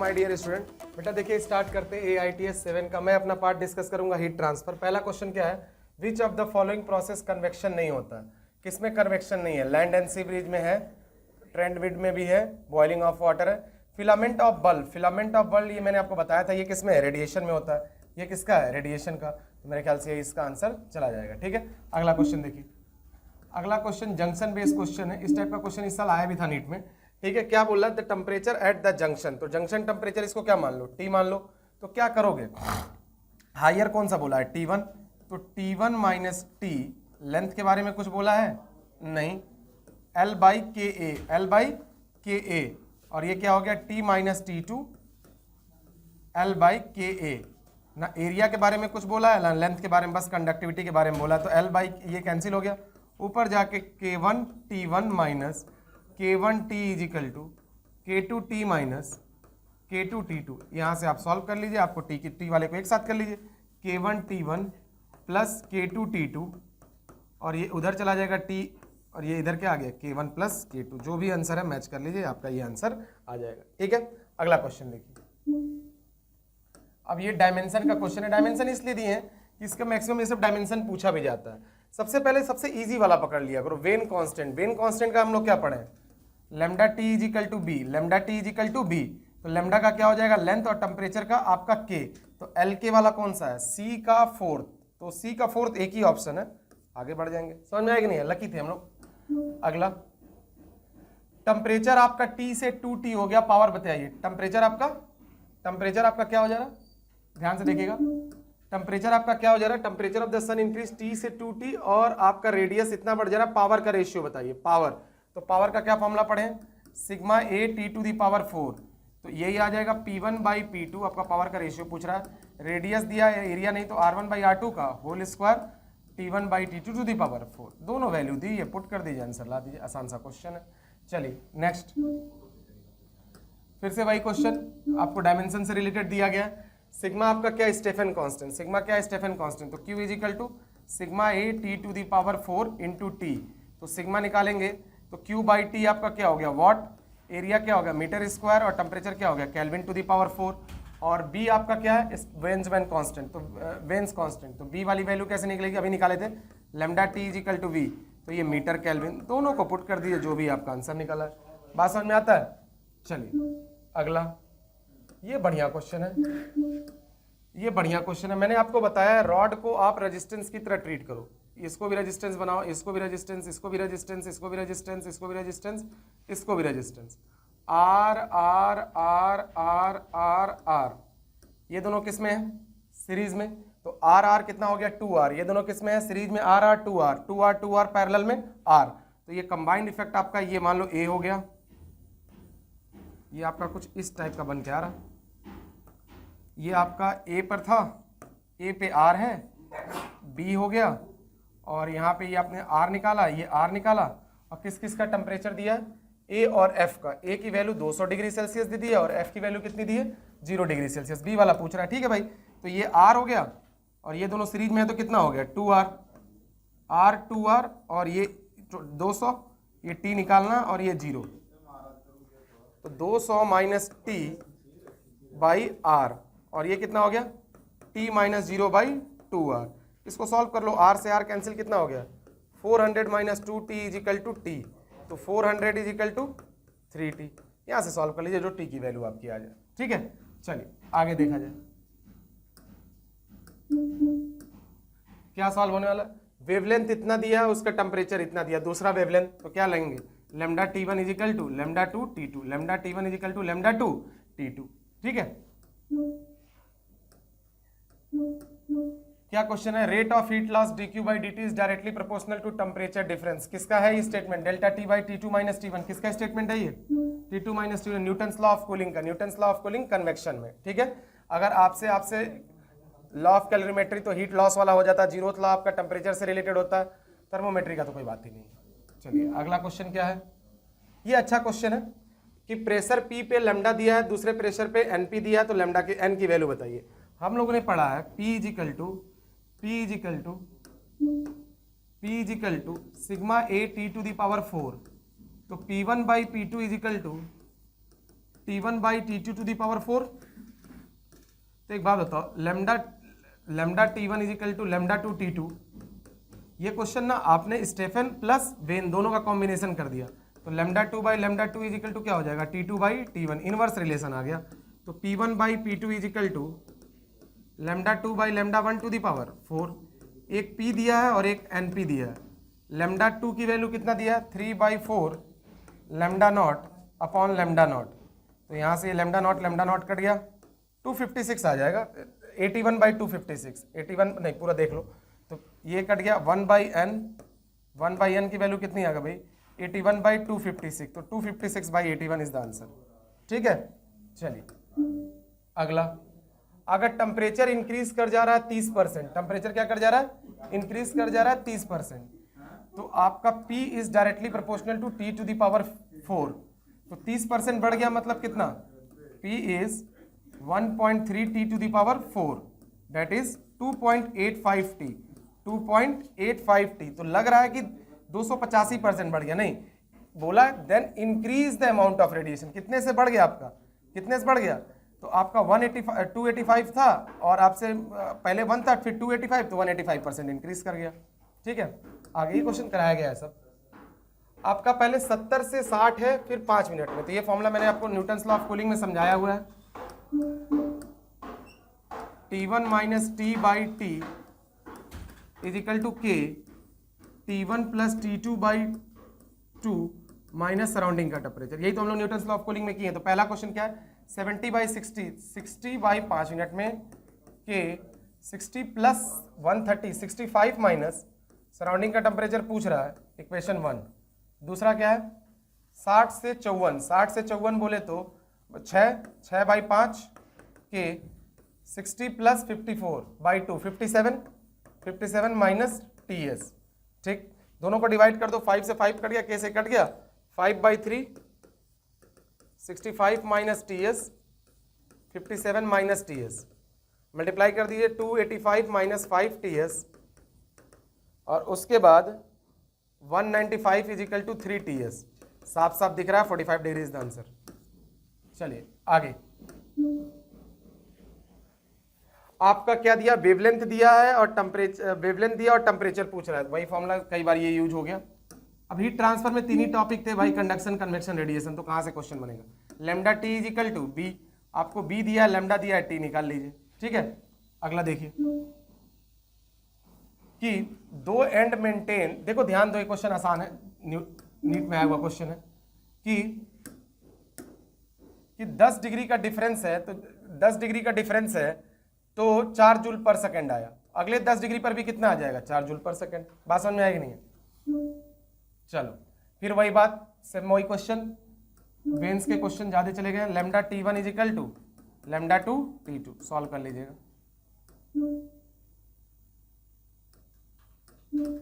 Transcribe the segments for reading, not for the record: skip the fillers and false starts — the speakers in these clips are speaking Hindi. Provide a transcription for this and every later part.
My dear student. बेटा देखिए स्टार्ट करते हैं AITS 7 का। मैं अपना पार्ट डिस्कस करूंगा हीट ट्रांसफर। पहला क्वेश्चन क्या है, which of the following process convection नहीं होता। किसमें कन्वेक्शन नहीं है? लैंड एंड सी ब्रिज में है, ट्रेंड विंड में भी है, बॉइलिंग ऑफ वाटर है। Filament of bulb, filament of bulb ये मैंने आपको बताया था, ये किसमें है? रेडिएशन में होता है। ये किसका है? रेडिएशन का। तो मेरे ख्याल से इसका आंसर चला जाएगा। ठीक है, अगला क्वेश्चन देखिए। अगला क्वेश्चन जंक्शन बेस्ड क्वेश्चन है। इस टाइप का क्वेश्चन इस साल आया भी था नीट में। ठीक है, क्या बोल रहा है? The temperature at the junction. तो जंक्शन टेम्परेचर इसको क्या मान लो? T मान लो। तो क्या करोगे? हायर कौन सा बोला है? T1। तो T1 माइनस T, लेंथ के बारे में कुछ बोला है? नहीं। L/KA, L/KA, और ये क्या हो गया? T माइनस T2 L/KA ना। एरिया के बारे में कुछ बोला है ना, लेंथ के बारे में, बस कंडक्टिविटी के बारे में बोला। तो L बाई ये कैंसिल हो गया। ऊपर जाके K1 T1 minus K1 T is equal to K2 T minus K2 T2। यहाँ से आप सॉल्व कर लीजिए, आपको T वाले को एक साथ कर लीजिए। K1 T1 plus K2 T2, और ये उधर चला जाएगा T, और ये इधर क्या आ गया? K1 plus K2। जो भी आंसर है मैच कर लीजिए, आपका ये आंसर आ जाएगा। ठीक है, अगला क्वेश्चन देखिए। अब ये डायमेंशन का क्वेश्चन है। डायमेंशन इसलिए दिए हैं कि इसका मैक्सिमम ये सब डायमेंशन पूछा भी जाता है। सबसे पहले सबसे इजी वाला पकड़ लिया करो, वेन कांस्टेंट। वेन कांस्टेंट का हम लोग क्या पढ़े? Lambda T is equal to B, lambda T is equal to B. तो लैम्डा का क्या हो जाएगा? लेंथ, और टेम्परेचर का आपका के। तो एल के वाला कौन सा है? सी का फोर्थ। तो सी का फोर्थ एक ही ऑप्शन है। आगे बढ़ जाएंगे, समझ में आएगा नहीं? लकी थे हम लोग। अगला टेम्परेचर आपका टी से 2T हो गया। पावर बताइए। टेम्परेचर आपका क्या हो जा रहा है? ध्यान से देखिएगा। टेम्परेचर आपका क्या हो जा रहा है? Temperature of the sun increase T से 2T, और आपका रेडियस इतना बढ़ जा रहा है। पावर का रेशियो बताइए। पावर, तो पावर का क्या फॉर्मूला पढ़े? Sigma A T to the power 4। तो यही आ जाएगा P1 बाई P2। आपका पावर का रेशियो पूछ रहा है। रेडियस दिया है, एरिया नहीं, तो R1 बाई R2 का whole square T1 by T2 to the power 4। दोनों वैल्यू दी है, पुट कर दीजिए, आंसर ला दीजिए। आसान सा क्वेश्चन है। चलिए नेक्स्ट, फिर से वही क्वेश्चन आपको डायमेंशन से रिलेटेड दिया गया। सिग्मा आपका क्या? Stephen constant. सिग्मा क्या है? Stefan constant. तो Q is equal to sigma A T to the power 4 into T। तो सिग्मा निकालेंगे तो Q बाई T आपका क्या हो गया? वॉट। एरिया क्या हो गया? मीटर स्क्वायर, और टेम्परेचर क्या हो गया? Kelvin to the power 4। और B आपका क्या है? वेन्समैन कांस्टेंट। तो वेन्स कांस्टेंट, तो B वाली वैल्यू कैसे निकलेगी? अभी निकाले थे, lambda T is equal to V। तो ये मीटर केल्विन, दोनों को पुट कर दिए, जो भी आपका आंसर निकला है। बात समझ में आता है? चलिए अगला, ये बढ़िया क्वेश्चन है। ये बढ़िया क्वेश्चन है। मैंने आपको बताया रॉड को आप रेजिस्टेंस की तरह ट्रीट करो। इसको भी रेजिस्टेंस बनाओ, इसको भी रेजिस्टेंस, इसको भी रेजिस्टेंस, इसको भी रेजिस्टेंस, इसको भी रेजिस्टेंस, इसको भी resistance. R R R R R R, ये दोनों किस में है? सीरीज में। तो आर आर कितना हो गया? 2R। ये दोनों किस में है? सीरीज में। R R 2R, 2R 2R parallel में R। तो ये कंबाइंड इफेक्ट आपका, ये मान लो A हो गया। ये आपका कुछ इस टाइप का बन के आ रहा। ये आपका A पर था, A पे R है, B हो गया, और यहाँ पे ये आपने R निकाला, ये R निकाला, और किस किस का टेम्परेचर दिया है? A और F का। A की वैल्यू 200 डिग्री सेल्सियस दी है, और F की वैल्यू कितनी दी है? 0 डिग्री सेल्सियस। B वाला पूछ रहा है। ठीक है भाई, तो ये R हो गया, और ये दोनों सीरीज में है, तो कितना हो गया? 2R, R 2R, और ये 200, ये T निकालना, और ये 0। तो 200 माइनस T बाई R, और ये कितना हो गया? T minus 0 by 2R। इसको सॉल्व कर लो, R से R कैंसिल, कितना हो गया? 400 minus 2T is equal to T। तो 400 इज इक्वल टू 3T। यहाँ से सॉल्व कर लीजिए, जो T की वैल्यू आपकी आ जाए। ठीक है, चलिए आगे देखा जाए क्या सॉल्व होने वाला। वेवलेंथ इतना दिया है, उसका टेम्परेचर इतना दिया, दूसरा वेवलेंथ। तो क्या लेंगे? Lambda T1 is equal to lambda 2 T2, lambda T1 is equal to lambda 2 T2। ठीक है, क्या क्वेश्चन है? Rate of heat loss dQ by dt is directly proportional to temperature difference. किसका है ये statement? Delta T by T2 minus T1। किसका स्टेटमेंट है ये? T2 minus T1, Newton's law of cooling का। Newton's law of cooling convection में। ठीक है, अगर आपसे लॉ ऑफ कैलोरीमेट्री, तो हीट लॉस वाला हो जाता है। जीरोथ लॉ आपका टेम्परेचर से रिलेटेड होता है। थर्मोमेट्री का तो कोई बात ही नहीं। चलिए अगला क्वेश्चन क्या है? ये अच्छा क्वेश्चन है कि प्रेशर P पे लैम्डा दिया है, दूसरे प्रेशर पे NP दिया है, तो लैम्डा की N की वैल्यू बताइए। हम लोगों ने पढ़ा है P is equal to sigma A T to the power 4। तो P1 by P2 is equal to T1 by T2 to the power 4। तो एक बात बताओ, lambda T1 is equal to lambda two T2, ये क्वेश्चन ना आपने स्टेफन प्लस वेन दोनों का कॉम्बिनेशन कर दिया, तो lambda 2 by lambda 2 is equal to क्या हो जाएगा, T2 by T1, inverse relation आ गया। तो P1 by P2 is equal to lambda 2 by lambda 1 to the power 4। एक P दिया है और एक NP दिया है। लेमडा 2 की वैल्यू कितना दिया है, 3/4 lambda naught upon lambda naught. तो यहाँ से लेमडा नॉट कट गया, 256 आ जाएगा, 81 बाई 256, 81 नहीं पूरा देख लो, तो ये कट गया 1/n की वैल्यू कितनी आ गई भाई, 81 बाई 256, तो 256 बाई 81 इज द आंसर। ठीक है, चलिए अगला, अगर टेम्परेचर इंक्रीज कर जा रहा है 30%, टेम्परेचर क्या कर जा रहा है, इंक्रीज कर जा रहा है 30%, तो आपका P is directly proportional to T to the power 4। तो 30% बढ़ गया मतलब कितना, P is 1.3 T to the power 4, that is 2.85 T, 2.85 T। तो लग रहा है कि 285% बढ़ गया, नहीं बोला then increase the amount of radiation. कितने से बढ़ गया आपका, कितने से बढ़ गया, तो आपका 285 था और आपसे पहले 1 था, फिर 285, तो 185% इंक्रीज कर गया। ठीक है, आगे ही क्वेश्चन कराया गया है सब आपका, पहले 70 से 60 है, फिर 5 मिनट में। तो ये फॉर्मूला मैंने आपको न्यूटन्स लॉ ऑफ कूलिंग में समझाया हुआ है, T1 minus T by T is equal to K T1 plus T2 by 2 minus surrounding का टेम्परेचर। यही तो हम लोग न्यूटन्स लॉ ऑफ कूलिंग में किए हैं। तो पहला क्वेश्चन क्या है, 70 बाई 60, 60 बाई 5 मिनट में K 60 प्लस 130, 65 माइनस सराउंडिंग का टेम्परेचर पूछ रहा है, इक्वेशन 1। दूसरा क्या है, 60 से 54, 60 से 54 बोले तो 6 by 5 K 60 plus 54 by 2, 57 minus TS। ठीक, दोनों को डिवाइड कर दो, 5 से 5 कट गया, K से कट गया, 5 by 3 65 minus TS, 57 minus TS, multiply कर दीजिए 285 माइनस 5 TS, और उसके बाद 195 इज इक्वल टू 3 TS। साफ साफ दिख रहा है 45 डिग्री इज द आंसर। चलिए आगे, आपका क्या दिया, वेवलेंथ दिया है और टेम्परेचर, वेवलेंथ दिया और टेम्परेचर पूछ रहा है, वही फॉर्मूला कई बार ये यूज हो गया। अब हीट ट्रांसफर में 3 ही टॉपिक थे भाई, कंडक्शन, कन्वेक्शन, रेडिएशन, तो कहां से क्वेश्चन बनेगा, lambda T is equal to B, आपको बी दिया है, लेमडा दिया है, टी निकाल लीजिए। ठीक है, अगला देखिए कि दो एंड मेंटेन, देखो ध्यान दो, ये क्वेश्चन आसान है, नीट में आया हुआ क्वेश्चन है कि 10 डिग्री का डिफरेंस है, तो 10 डिग्री का डिफरेंस है तो 4 जूल पर सेकंड आया, अगले 10 डिग्री पर भी कितना आ जाएगा, 4 जूल पर सेकंड। बात समझ में आएगी नहीं है। चलो फिर वही बात, सेम वही क्वेश्चन, वेन्स के क्वेश्चन ज्यादा चले गए। Lambda T1 is equal to lambda 2 T2, solve कर लीजिएगा।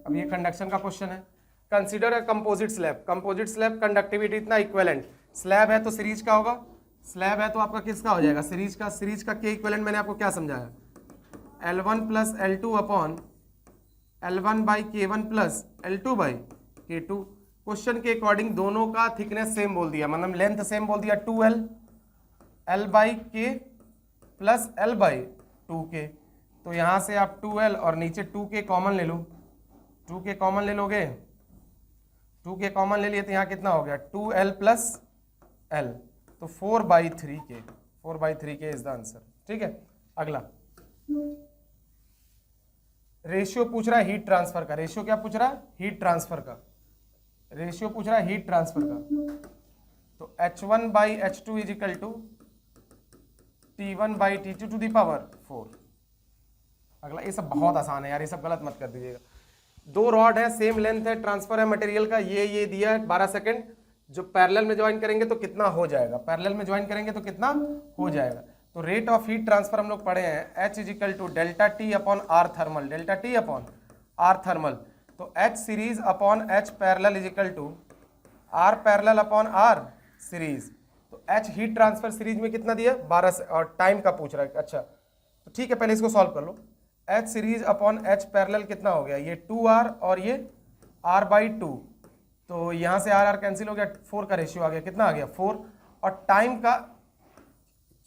अब ये कंडक्शन का क्वेश्चन है, consider a composite slab, composite slab conductivity इतना इक्विवेलेंट, स्लैब है तो सीरीज का होगा, स्लैब है तो आपका किसका हो जाएगा, सीरीज का। सीरीज का के इक्विवेलेंट मैंने आपको क्या समझाया, L1 plus L2 upon L1 by K1 plus L2 by K2। Question के अकॉर्डिंग दोनों का थिकनेस सेम बोल दिया, मतलब लेंथ सेम बोल दिया, 2L, L by K plus L by 2K। तो यहाँ से आप 2L और नीचे 2K कॉमन ले लो, 2K कॉमन ले लोगे, 2K कॉमन ले लिए तो यहाँ कितना हो गया, 2L प्लस L, तो 4/3K, 4/3K is the answer. ठीक है, अगला रेशियो पूछ रहा है हीट ट्रांसफर का, रेशियो क्या पूछ रहा है, हीट ट्रांसफर का, रेशियो पूछ रहा है हीट ट्रांसफर का। तो H1 by H2 is equal to T1 by T2 to the power 4। अगला, ये सब बहुत आसान है यार, ये सब गलत मत कर दीजिएगा। दो रॉड है, सेम लेंथ है, ट्रांसफर है मटेरियल का, ये दिया है 12 सेकंड, जो पैरेलल में ज्वाइन करेंगे तो कितना हो जाएगा, पैरेलल में ज्वाइन करेंगे तो कितना हो जाएगा। तो रेट ऑफ हीट ट्रांसफर हम लोग पढ़े हैं, H is equal to delta T upon R thermal, delta T upon R thermal. तो H series upon H parallel is equal to R parallel upon R series. तो H हीट ट्रांसफर सीरीज में कितना दिया, 12 से, और टाइम का पूछ रहा है। अच्छा तो ठीक है, पहले इसको सॉल्व कर लो। H series upon H parallel कितना हो गया, ये 2R और ये R/2, तो यहाँ से R कैंसिल हो गया, 4 का रेशियो आ गया, कितना आ गया 4, और टाइम का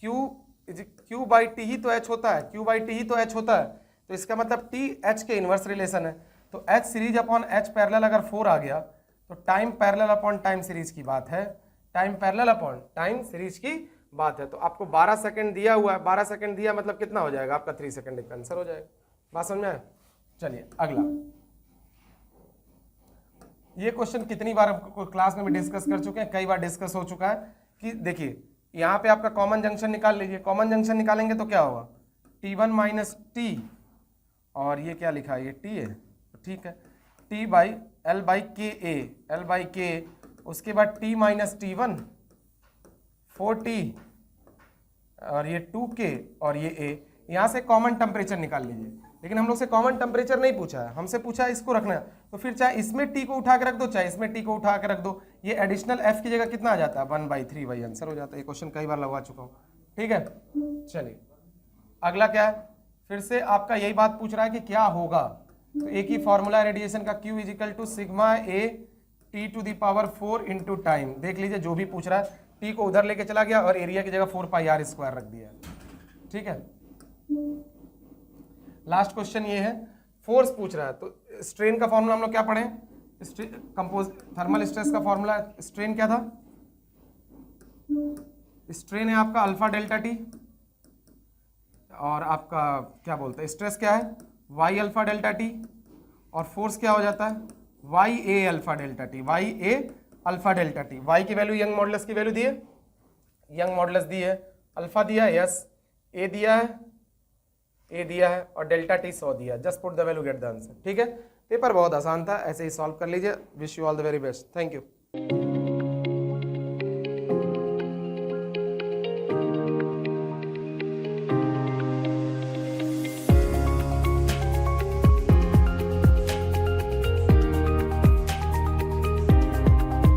क्यू बाई टी ही तो एच होता है, क्यू बाई टी ही तो एच होता है, तो इसका मतलब टी एच के इनवर्स रिलेशन है। तो H series upon H parallel अगर 4 आ गया तो time parallel upon time series की बात है, time parallel upon time series की बात है। तो आपको 12 सेकंड दिया हुआ है, 12 सेकंड दिया मतलब कितना हो जाएगा आपका 3 सेकंड का आंसर हो जाएगा। बात समझ में आया? चलिए अगला, ये क्वेश्चन कितनी बार क्लास में भी डिस्कस कर चुके हैं, कई बार डिस्कस हो चुका है कि देखिए यहाँ पे आपका कॉमन जंक्शन निकाल लीजिए, कॉमन जंक्शन निकालेंगे तो क्या होगा T1 माइनस टी, और ये क्या लिखा है, ये टी है, ठीक है, T बाई L बाई के ए, L बाई के, उसके बाद T माइनस T1 4T और ये 2K और ये A, यहाँ से कॉमन टेम्परेचर निकाल लीजिए। लेकिन हम लोग से कॉमन टेम्परेचर नहीं पूछा है, हमसे पूछा है इसको रखना है, तो फिर चाहे इसमें T को उठा के रख दो चाहे इसमें T को उठा के रख दो, ये एडिशनल F की जगह कितना आ जाता है 1/3 वही आंसर हो जाता है। ये क्वेश्चन कई बार लगवा चुका हूँ, ठीक है। चलिए अगला क्या है, फिर से आपका यही बात पूछ रहा है कि क्या होगा, तो एक ही फॉर्मूला रेडिएशन का Q is equal to sigma A T to the power 4 into time. देख लीजिए जो भी पूछ रहा है, T को उधर लेके चला गया और एरिया की जगह 4πr² रख दिया, ठीक है। लास्ट क्वेश्चन ये है, फोर्स पूछ रहा है, तो स्ट्रेन का फॉर्मूला हम लोग क्या पढ़े, कंपोज थर्मल स्ट्रेस का फॉर्मूला, स्ट्रेन क्या था, स्ट्रेन है आपका अल्फा डेल्टा टी, और आपका क्या बोलते हैं स्ट्रेस क्या है वाई अल्फा डेल्टा टी, और फोर्स क्या हो जाता है वाई ए अल्फा डेल्टा टी, वाई ए अल्फा डेल्टा टी। वाई की वैल्यू यंग मॉडुलस की वैल्यू दी है, यंग मॉडुलस दी है, अल्फा दिया है, यस, ए दिया है, ए दिया है, और डेल्टा टी 100 दिया, just put the value get the answer, ठीक है। पेपर बहुत आसान था, ऐसे ही सॉल्व कर लीजिए। Wish you all the very best, thank you.